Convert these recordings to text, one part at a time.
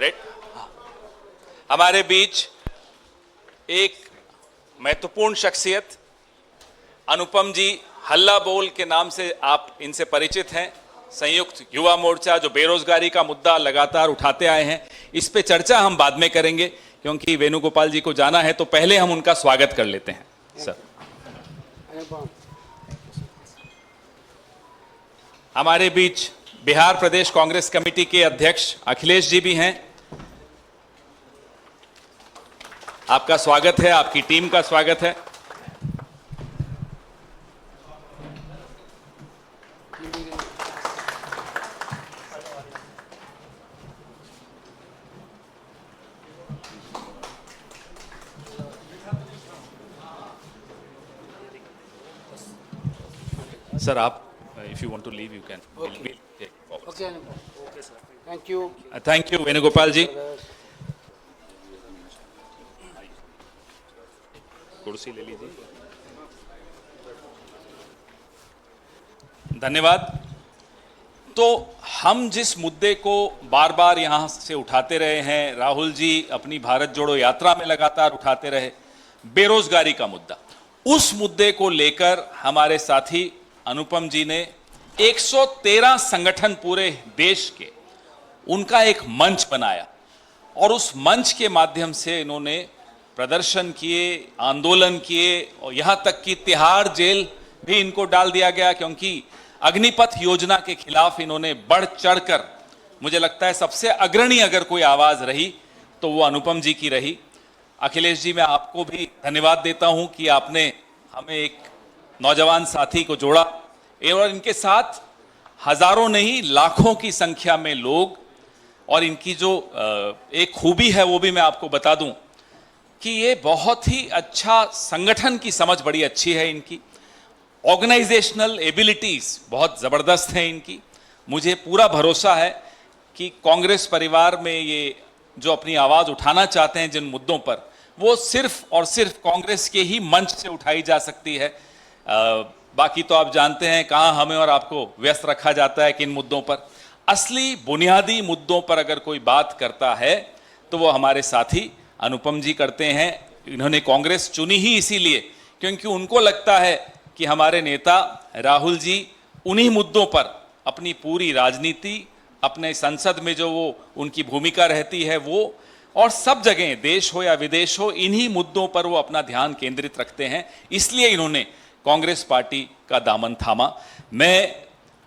Great. हमारे बीच एक महत्वपूर्ण शख्सियत अनुपम जी हल्ला बोल के नाम से आप इनसे परिचित हैं। संयुक्त युवा मोर्चा जो बेरोजगारी का मुद्दा लगातार उठाते आए हैं, इस पे चर्चा हम बाद में करेंगे क्योंकि वेणुगोपाल जी को जाना है, तो पहले हम उनका स्वागत कर लेते हैं। सर, हमारे बीच बिहार प्रदेश कांग्रेस कमेटी के अध्यक्ष अखिलेश जी भी हैं। आपका स्वागत है, आपकी टीम का स्वागत है। सर, आप if you want to leave you can. Okay. We'll take forward. Okay, sir. Thank you. Thank you Venugopal जी। कुर्सी ले लीजिए। धन्यवाद। तो हम जिस मुद्दे को बार बार यहां से उठाते रहे हैं, राहुल जी अपनी भारत जोड़ो यात्रा में लगातार उठाते रहे, बेरोजगारी का मुद्दा, उस मुद्दे को लेकर हमारे साथी अनुपम जी ने 113 संगठन पूरे देश के, उनका एक मंच बनाया और उस मंच के माध्यम से इन्होंने प्रदर्शन किए, आंदोलन किए और यहां तक कि तिहाड़ जेल भी इनको डाल दिया गया क्योंकि अग्निपथ योजना के खिलाफ इन्होंने बढ़ चढ़कर, मुझे लगता है सबसे अग्रणी अगर कोई आवाज रही तो वो अनुपम जी की रही। अखिलेश जी, मैं आपको भी धन्यवाद देता हूं कि आपने हमें एक नौजवान साथी को जोड़ा और इनके साथ हजारों नहीं लाखों की संख्या में लोग, और इनकी जो एक खूबी है वो भी मैं आपको बता दूं कि ये बहुत ही अच्छा संगठन की समझ बड़ी अच्छी है इनकी, ऑर्गेनाइजेशनल एबिलिटीज बहुत जबरदस्त हैं इनकी। मुझे पूरा भरोसा है कि कांग्रेस परिवार में ये जो अपनी आवाज उठाना चाहते हैं जिन मुद्दों पर, वो सिर्फ और सिर्फ कांग्रेस के ही मंच से उठाई जा सकती है। बाकी तो आप जानते हैं कहां हमें और आपको व्यस्त रखा जाता है किन मुद्दों पर। असली बुनियादी मुद्दों पर अगर कोई बात करता है तो वो हमारे साथी अनुपम जी करते हैं। इन्होंने कांग्रेस चुनी ही इसीलिए क्योंकि उनको लगता है कि हमारे नेता राहुल जी उन्हीं मुद्दों पर अपनी पूरी राजनीति, अपने संसद में जो वो उनकी भूमिका रहती है वो, और सब जगह देश हो या विदेश हो, इन्हीं मुद्दों पर वो अपना ध्यान केंद्रित रखते हैं। इसलिए इन्होंने कांग्रेस पार्टी का दामन थामा। मैं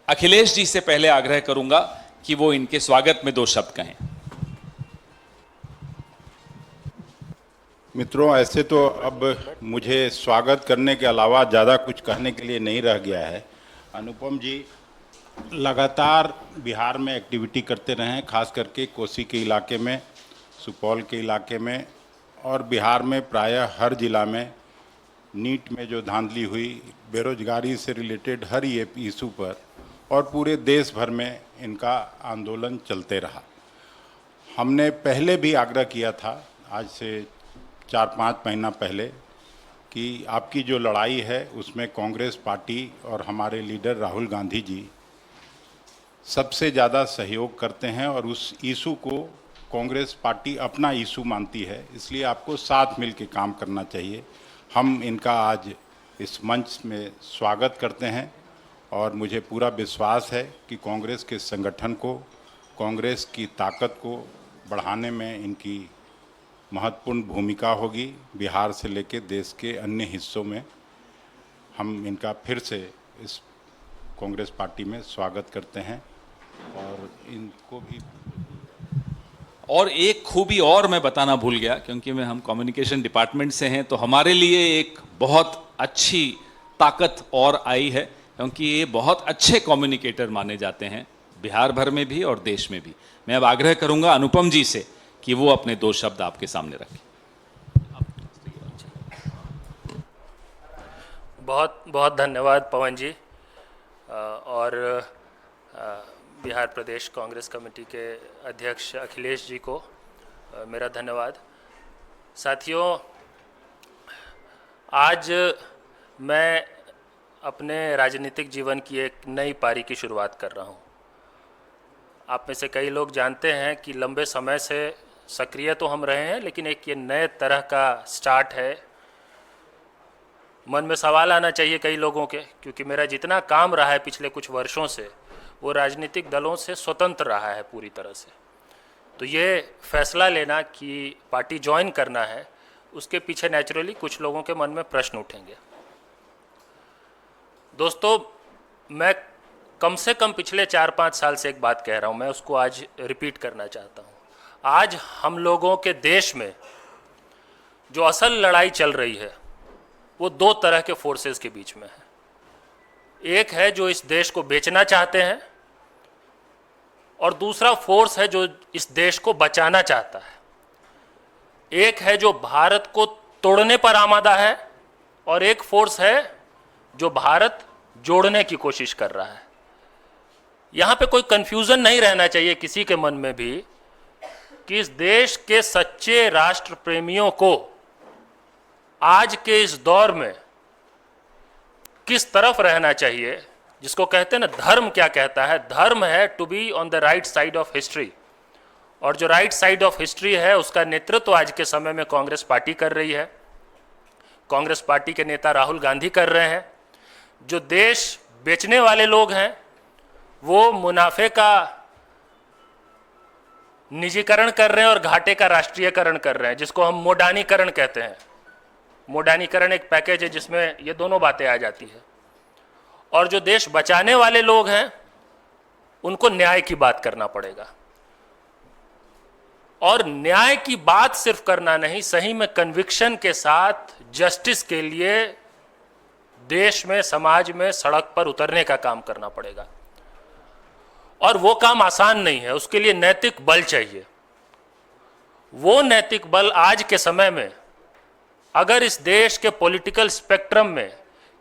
अखिलेश जी से पहले आग्रह करूंगा कि वो इनके स्वागत में 2 शब्द कहें। मित्रों, ऐसे तो अब मुझे स्वागत करने के अलावा ज़्यादा कुछ कहने के लिए नहीं रह गया है। अनुपम जी लगातार बिहार में एक्टिविटी करते रहे हैं, खास करके कोसी के इलाके में, सुपौल के इलाके में और बिहार में प्रायः हर जिला में नीट में जो धांधली हुई, बेरोजगारी से रिलेटेड हर ये इशू पर, और पूरे देश भर में इनका आंदोलन चलते रहा। हमने पहले भी आग्रह किया था, आज से 4-5 महीना पहले, कि आपकी जो लड़ाई है उसमें कांग्रेस पार्टी और हमारे लीडर राहुल गांधी जी सबसे ज़्यादा सहयोग करते हैं और उस इशू को कांग्रेस पार्टी अपना इशू मानती है, इसलिए आपको साथ मिल के काम करना चाहिए। हम इनका आज इस मंच में स्वागत करते हैं और मुझे पूरा विश्वास है कि कांग्रेस के संगठन को, कांग्रेस की ताकत को बढ़ाने में इनकी महत्वपूर्ण भूमिका होगी। बिहार से लेकर देश के अन्य हिस्सों में हम इनका फिर से इस कांग्रेस पार्टी में स्वागत करते हैं और इनको भी। और एक खूबी और मैं बताना भूल गया क्योंकि हम कम्युनिकेशन डिपार्टमेंट से हैं, तो हमारे लिए एक बहुत अच्छी ताकत और आई है क्योंकि ये बहुत अच्छे कम्युनिकेटर माने जाते हैं बिहार भर में भी और देश में भी। मैं अब आग्रह करूंगा अनुपम जी से कि वो अपने 2 शब्द आपके सामने रखें। बहुत बहुत धन्यवाद पवन जी और बिहार प्रदेश कांग्रेस कमेटी के अध्यक्ष अखिलेश जी को मेरा धन्यवाद। साथियों, आज मैं अपने राजनीतिक जीवन की एक नई पारी की शुरुआत कर रहा हूं। आप में से कई लोग जानते हैं कि लंबे समय से सक्रिय तो हम रहे हैं, लेकिन एक ये नए तरह का स्टार्ट है। मन में सवाल आना चाहिए कई लोगों के, क्योंकि मेरा जितना काम रहा है पिछले कुछ वर्षों से वो राजनीतिक दलों से स्वतंत्र रहा है पूरी तरह से। तो ये फैसला लेना कि पार्टी ज्वाइन करना है, उसके पीछे नेचुरली कुछ लोगों के मन में प्रश्न उठेंगे। दोस्तों, मैं कम से कम पिछले 4-5 साल से एक बात कह रहा हूँ, मैं उसको आज रिपीट करना चाहता हूँ। आज हम लोगों के देश में जो असल लड़ाई चल रही है वो दो तरह के फोर्सेस के बीच में है। एक है जो इस देश को बेचना चाहते हैं और दूसरा फोर्स है जो इस देश को बचाना चाहता है। एक है जो भारत को तोड़ने पर आमादा है और एक फोर्स है जो भारत जोड़ने की कोशिश कर रहा है। यहाँ पे कोई कंफ्यूजन नहीं रहना चाहिए किसी के मन में भी कि इस देश के सच्चे राष्ट्र प्रेमियों को आज के इस दौर में किस तरफ रहना चाहिए। जिसको कहते हैं ना, धर्म क्या कहता है? धर्म है to be on the right side of history, और जो राइट साइड ऑफ हिस्ट्री है उसका नेतृत्व आज के समय में कांग्रेस पार्टी कर रही है। कांग्रेस पार्टी के नेता राहुल गांधी कर रहे हैं। जो देश बेचने वाले लोग हैं वो मुनाफे का निजीकरण कर रहे हैं और घाटे का राष्ट्रीयकरण कर रहे हैं, जिसको हम मोडानीकरण कहते हैं। मोडानीकरण एक पैकेज है जिसमें ये दोनों बातें आ जाती है। और जो देश बचाने वाले लोग हैं उनको न्याय की बात करना पड़ेगा, और न्याय की बात सिर्फ करना नहीं, सही में कन्विक्शन के साथ जस्टिस के लिए देश में, समाज में, सड़क पर उतरने का काम करना पड़ेगा। और वो काम आसान नहीं है, उसके लिए नैतिक बल चाहिए। वो नैतिक बल आज के समय में अगर इस देश के पॉलिटिकल स्पेक्ट्रम में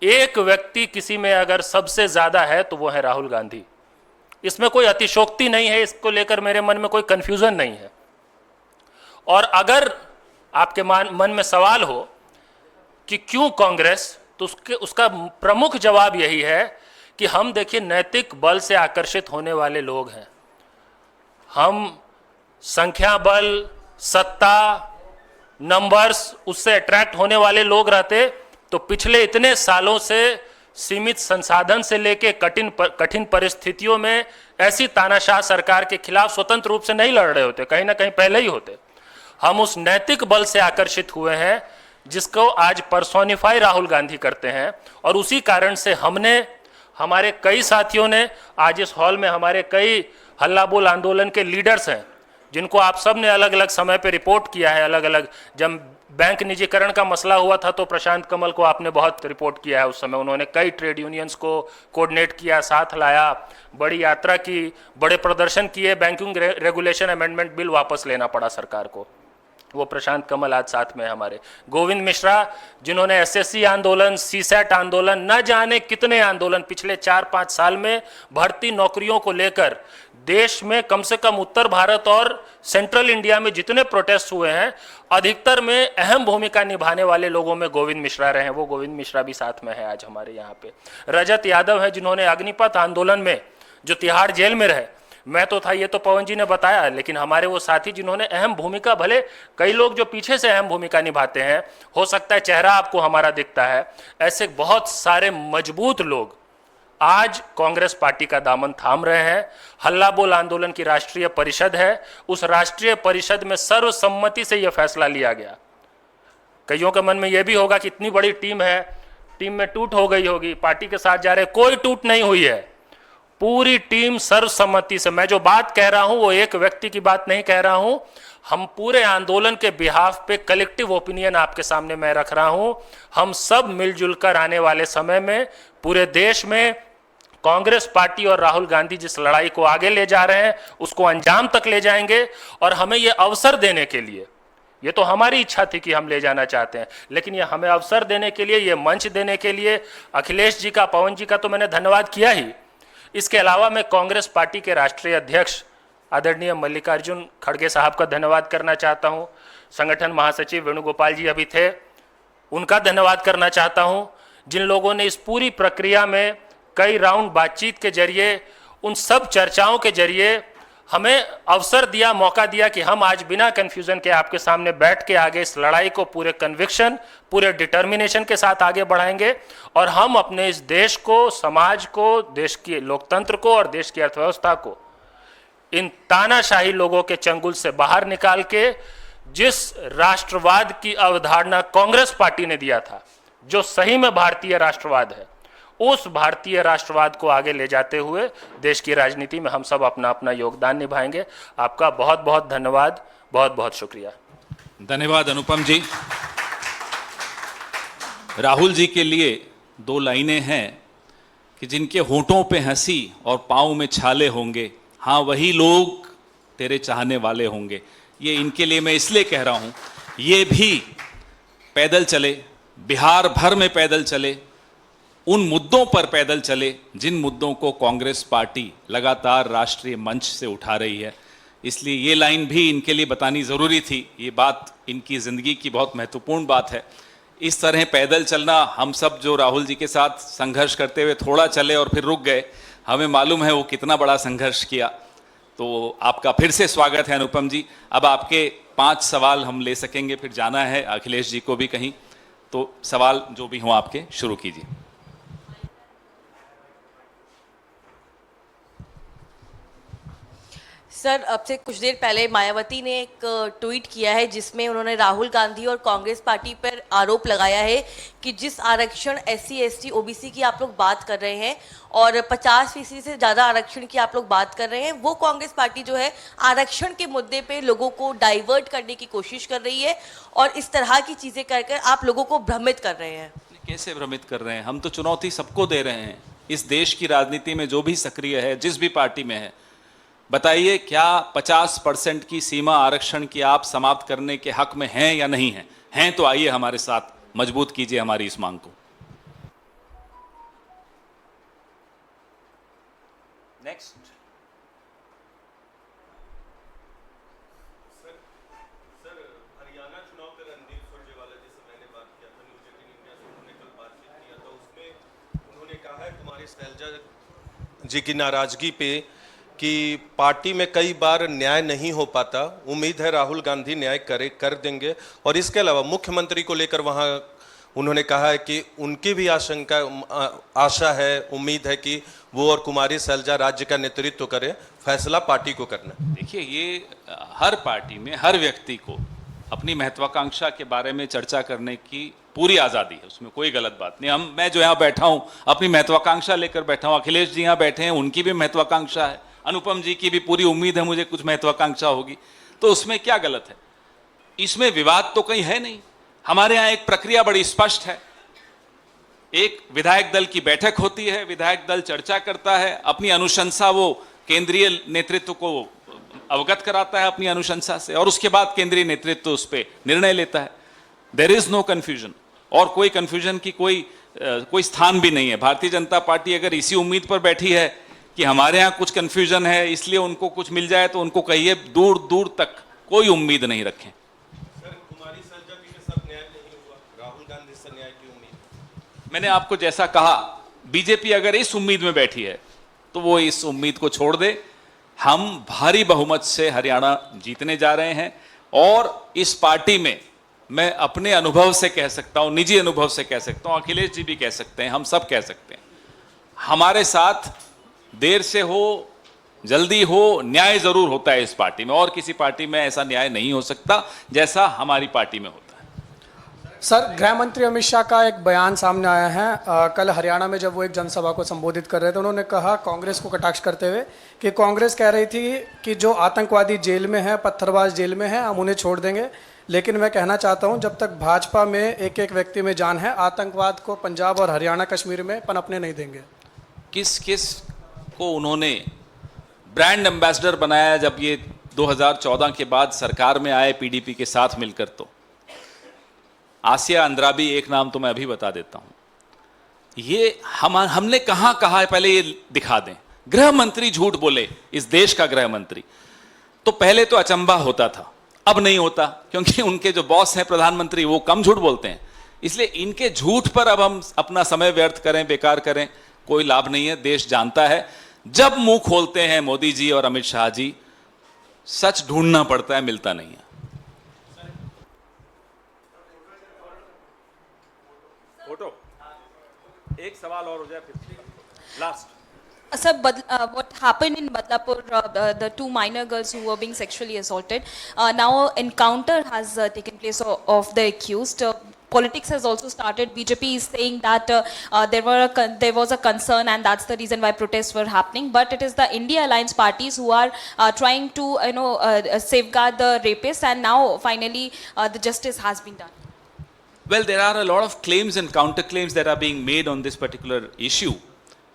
एक व्यक्ति किसी में अगर सबसे ज्यादा है तो वो है राहुल गांधी। इसमें कोई अतिशोक्ति नहीं है, इसको लेकर मेरे मन में कोई कंफ्यूजन नहीं है। और अगर आपके मन में सवाल हो कि क्यों कांग्रेस, तो उसका प्रमुख जवाब यही है कि हम देखिए नैतिक बल से आकर्षित होने वाले लोग हैं। हम संख्या बल, सत्ता, नंबर्स, उससे अट्रैक्ट होने वाले लोग रहते तो पिछले इतने सालों से सीमित संसाधन से लेके कठिन परिस्थितियों में ऐसी तानाशाह सरकार के खिलाफ स्वतंत्र रूप से नहीं लड़ रहे होते, कहीं ना कहीं पहले ही होते। हम उस नैतिक बल से आकर्षित हुए हैं जिसको आज पर्सोनिफाई राहुल गांधी करते हैं। और उसी कारण से हमारे कई साथियों ने आज इस हॉल में, हमारे कई हल्ला बोल आंदोलन के लीडर्स हैं जिनको आप सब ने अलग अलग समय पे रिपोर्ट किया है। अलग अलग, जब बैंक निजीकरण का मसला हुआ था तो प्रशांत कमल को आपने बहुत रिपोर्ट किया है। उस समय उन्होंने कई ट्रेड यूनियंस को कोऑर्डिनेट किया, साथ लाया, बड़ी यात्रा की, बड़े प्रदर्शन किए। बैंकिंग रेगुलेशन अमेंडमेंट बिल वापस लेना पड़ा सरकार को, वो प्रशांत कमल आज साथ में हमारे। गोविंद मिश्रा, जिन्होंने एसएससी आंदोलन, सीसैट आंदोलन, न जाने कितने आंदोलन पिछले 4-5 साल में भर्ती नौकरियों को लेकर देश में, कम से कम उत्तर भारत और सेंट्रल इंडिया में जितने प्रोटेस्ट हुए हैं, अधिकतर में अहम भूमिका निभाने वाले लोगों में गोविंद मिश्रा रहे हैं। वो गोविंद मिश्रा भी साथ में है आज हमारे यहाँ पे। रजत यादव है, जिन्होंने अग्निपथ आंदोलन में, जो तिहाड़ जेल में रहे, मैं तो था, ये तो पवन जी ने बताया, लेकिन हमारे वो साथी जिन्होंने अहम भूमिका, भले कई लोग जो पीछे से अहम भूमिका निभाते हैं, हो सकता है चेहरा आपको हमारा दिखता है, ऐसे बहुत सारे मजबूत लोग आज कांग्रेस पार्टी का दामन थाम रहे हैं। हल्ला बोल आंदोलन की राष्ट्रीय परिषद है, उस राष्ट्रीय परिषद में सर्वसम्मति से यह फैसला लिया गया। कईयों के मन में यह भी होगा कि इतनी बड़ी टीम है, टीम में टूट हो गई होगी, पार्टी के साथ जा रहे, कोई टूट नहीं हुई है। पूरी टीम सर्वसम्मति से, मैं जो बात कह रहा हूं वो एक व्यक्ति की बात नहीं कह रहा हूं, हम पूरे आंदोलन के बिहाफ पे कलेक्टिव ओपिनियन आपके सामने मैं रख रहा हूं। हम सब मिलजुल कर आने वाले समय में पूरे देश में कांग्रेस पार्टी और राहुल गांधी जिस लड़ाई को आगे ले जा रहे हैं उसको अंजाम तक ले जाएंगे। और हमें ये अवसर देने के लिए, ये तो हमारी इच्छा थी कि हम ले जाना चाहते हैं, लेकिन ये हमें अवसर देने के लिए, ये मंच देने के लिए अखिलेश जी का, पवन जी का तो मैंने धन्यवाद किया ही। इसके अलावा मैं कांग्रेस पार्टी के राष्ट्रीय अध्यक्ष आदरणीय मल्लिकार्जुन खड़गे साहब का धन्यवाद करना चाहता हूं। संगठन महासचिव वेणुगोपाल जी अभी थे, उनका धन्यवाद करना चाहता हूं, जिन लोगों ने इस पूरी प्रक्रिया में कई राउंड बातचीत के जरिए, उन सब चर्चाओं के जरिए हमें अवसर दिया, मौका दिया कि हम आज बिना कन्फ्यूजन के आपके सामने बैठ के आगे इस लड़ाई को पूरे कन्विक्शन, पूरे डिटर्मिनेशन के साथ आगे बढ़ाएंगे और हम अपने इस देश को, समाज को, देश के लोकतंत्र को और देश की अर्थव्यवस्था को इन तानाशाही लोगों के चंगुल से बाहर निकाल के जिस राष्ट्रवाद की अवधारणा कांग्रेस पार्टी ने दिया था, जो सही में भारतीय राष्ट्रवाद है, उस भारतीय राष्ट्रवाद को आगे ले जाते हुए देश की राजनीति में हम सब अपना अपना योगदान निभाएंगे। आपका बहुत बहुत धन्यवाद, बहुत बहुत शुक्रिया। धन्यवाद अनुपम जी। राहुल जी के लिए दो लाइनें हैं कि जिनके होंठों पे हंसी और पाँव में छाले होंगे, हाँ वही लोग तेरे चाहने वाले होंगे। ये इनके लिए मैं इसलिए कह रहा हूँ, ये भी पैदल चले, बिहार भर में पैदल चले, उन मुद्दों पर पैदल चले जिन मुद्दों को कांग्रेस पार्टी लगातार राष्ट्रीय मंच से उठा रही है। इसलिए ये लाइन भी इनके लिए बतानी ज़रूरी थी। ये बात इनकी ज़िंदगी की बहुत महत्वपूर्ण बात है। इस तरह पैदल चलना, हम सब जो राहुल जी के साथ संघर्ष करते हुए थोड़ा चले और फिर रुक गए, हमें मालूम है वो कितना बड़ा संघर्ष किया। तो आपका फिर से स्वागत है अनुपम जी। अब आपके 5 सवाल हम ले सकेंगे, फिर जाना है अखिलेश जी को भी कहीं, तो सवाल जो भी हों आपके शुरू कीजिए। सर, अब से कुछ देर पहले मायावती ने एक ट्वीट किया है जिसमें उन्होंने राहुल गांधी और कांग्रेस पार्टी पर आरोप लगाया है कि जिस आरक्षण SC ST OBC की आप लोग बात कर रहे हैं और 50% से ज़्यादा आरक्षण की आप लोग बात कर रहे हैं, वो कांग्रेस पार्टी जो है आरक्षण के मुद्दे पे लोगों को डाइवर्ट करने की कोशिश कर रही है और इस तरह की चीज़ें कर कर आप लोगों को भ्रमित कर रहे हैं। कैसे भ्रमित कर रहे हैं? हम तो चुनौती सबको दे रहे हैं। इस देश की राजनीति में जो भी सक्रिय है, जिस भी पार्टी में है, बताइए क्या 50% की सीमा आरक्षण की आप समाप्त करने के हक में हैं या नहीं हैं? हैं तो आइए हमारे साथ मजबूत कीजिए हमारी इस मांग को। नेक्स्ट। सर, हरियाणा चुनाव पे रणदीप सुरजेवाला जी से मैंने बात किया था, न्यूज 18 इंडिया से उन्होंने कल बातचीत किया था। उसमें उन्होंने कहा है कुमारी सैलजा जी की नाराजगी पे कि पार्टी में कई बार न्याय नहीं हो पाता, उम्मीद है राहुल गांधी न्याय कर देंगे। और इसके अलावा मुख्यमंत्री को लेकर वहां उन्होंने कहा है कि उनकी भी आशा है, उम्मीद है कि वो और कुमारी सैलजा राज्य का नेतृत्व करें, फैसला पार्टी को करना। देखिए, ये हर पार्टी में हर व्यक्ति को अपनी महत्वाकांक्षा के बारे में चर्चा करने की पूरी आज़ादी है, उसमें कोई गलत बात नहीं। मैं जो यहाँ बैठा हूँ अपनी महत्वाकांक्षा लेकर बैठा हूँ, अखिलेश जी यहाँ बैठे हैं, उनकी भी महत्वाकांक्षा है, अनुपम जी की भी पूरी उम्मीद है मुझे कुछ महत्वाकांक्षा होगी, तो उसमें क्या गलत है? इसमें विवाद तो कहीं है नहीं। हमारे यहाँ एक प्रक्रिया बड़ी स्पष्ट है। एक विधायक दल की बैठक होती है, विधायक दल चर्चा करता है, अपनी अनुशंसा वो केंद्रीय नेतृत्व को अवगत कराता है अपनी अनुशंसा से, और उसके बाद केंद्रीय नेतृत्व उस पर निर्णय लेता है। देयर इज नो कन्फ्यूजन, और कोई कन्फ्यूजन की कोई स्थान भी नहीं है। भारतीय जनता पार्टी अगर इसी उम्मीद पर बैठी है कि हमारे यहाँ कुछ कन्फ्यूजन है इसलिए उनको कुछ मिल जाए, तो उनको कहिए दूर दूर तक कोई उम्मीद नहीं रखें। सर, कुमारी सैलजा जी के साथ न्याय नहीं हुआ, राहुल गांधी से न्याय की उम्मीद। मैंने आपको जैसा कहा, बीजेपी अगर इस उम्मीद में बैठी है तो वो इस उम्मीद को छोड़ दे। हम भारी बहुमत से हरियाणा जीतने जा रहे हैं, और इस पार्टी में मैं अपने अनुभव से कह सकता हूं, निजी अनुभव से कह सकता हूं, अखिलेश जी भी कह सकते हैं, हम सब कह सकते हैं, हमारे साथ देर से हो जल्दी हो न्याय जरूर होता है इस पार्टी में, और किसी पार्टी में ऐसा न्याय नहीं हो सकता जैसा हमारी पार्टी में होता है। सर, गृह मंत्री अमित शाह का एक बयान सामने आया है। कल हरियाणा में जब वो एक जनसभा को संबोधित कर रहे थे, उन्होंने कहा कांग्रेस को कटाक्ष करते हुए कि कांग्रेस कह रही थी कि जो आतंकवादी जेल में है, पत्थरबाज जेल में है, हम उन्हें छोड़ देंगे। लेकिन मैं कहना चाहता हूं, जब तक भाजपा में एक एक व्यक्ति में जान है, आतंकवाद को पंजाब और हरियाणा कश्मीर में पनपने नहीं देंगे। किस किस को उन्होंने ब्रांड एम्बेसडर बनाया जब ये 2014 के बाद सरकार में आए पीडीपी के साथ मिलकर? तो आसिया अंद्राबी एक नाम तो मैं अभी बता देता हूं। ये हमने कहां कहा है, पहले ये दिखा दें। गृह मंत्री झूठ बोले, इस देश का गृह मंत्री, तो पहले तो अचंभा होता था, अब नहीं होता, क्योंकि उनके जो बॉस हैं प्रधानमंत्री वो कम झूठ बोलते हैं। इसलिए इनके झूठ पर अब हम अपना समय व्यर्थ करें, बेकार करें, कोई लाभ नहीं है। देश जानता है, जब मुंह खोलते हैं मोदी जी और अमित शाह जी सच ढूंढना पड़ता है, मिलता नहीं है। फोटो एक सवाल और हो जाए फिर last. Sir, what happened in Badlapur, the two minor girls who were being sexually assaulted, now encounter has taken place of the accused. Politics has also started. BJP is saying that there was a concern and that's the reason why protests were happening. But it is the India Alliance parties who are trying to safeguard the rapists, and now finally the justice has been done. Well, there are a lot of claims and counterclaims that are being made on this particular issue.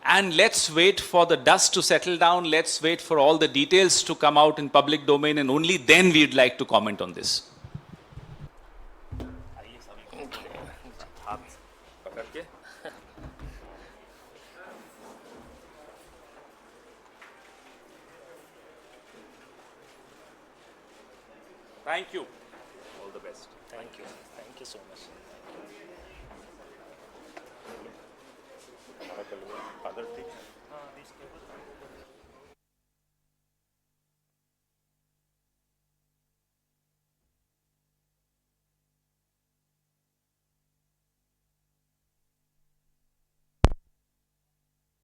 And let's wait for the dust to settle down. Let's wait for all the details to come out in public domain, and only then we'd like to comment on this. Thank you. All the best. Thank you so much.